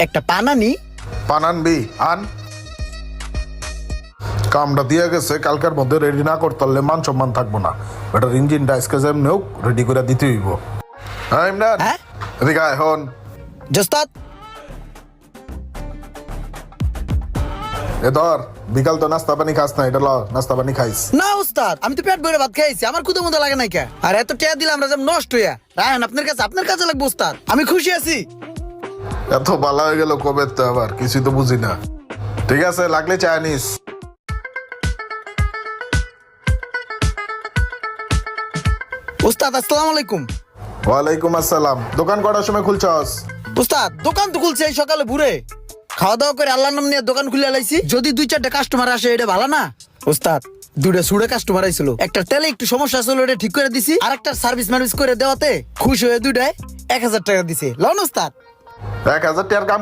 একটা পান আনি। পান আনবি? আন। কামটা দিয়ে গেছে, কালকের মধ্যে রেডি না করতে পারলে মান সম্মান থাকবো না। এটার ইঞ্জিনটা আজকে যেমনি হোক রেডি করে দিতে হইব। হ্যাঁ ইমরান, হ্যাঁ? এদিকে আয় হন। জোস্তাদ, এ ধর, বিকাল তো নাস্তা পানি খাস না, এটা ল নাস্তা পানি খাইস। না উস্তাদ, আমি তো পেট ভরে ভাত খাইছি, আমার কুদো মুদা লাগে নাই কে। আর এত টিয়া দিলাম আমরা যেন নষ্ট হইয়া। রায়হান আপনার কাছে লাগবে উস্তাদ, আমি খুশি আছি। এত ভালো হয়ে গেল কবে তো, আবার কিছুই তো বুঝি না। ঠিক আছে, লাগলে চা নিস। উস্তাদ আসসালামু আলাইকুম। ওয়ালাইকুম আসসালাম। দোকান কটার সময় খুলছস? উস্তাদ দোকান তো খুলছে এই সকালে ভোরে, খাওয়া দাওয়া করে আল্লাহর নাম নিয়ে দোকান খুলে লাইছি। যদি 2-4টা কাস্টমার আসে এটা ভালো না উস্তাদ। 2টা সুড়ে কাস্টমার আইছিল, একটা তেলে একটু সমস্যা ছিল, ওটা ঠিক করে দিছি। আর একটা সার্ভিস মার্ভিস করে দেওয়াতে খুশি হয়ে 2টায় 1000 টাকা দিছে। লন উস্তাদ। 1000 টাকার কাম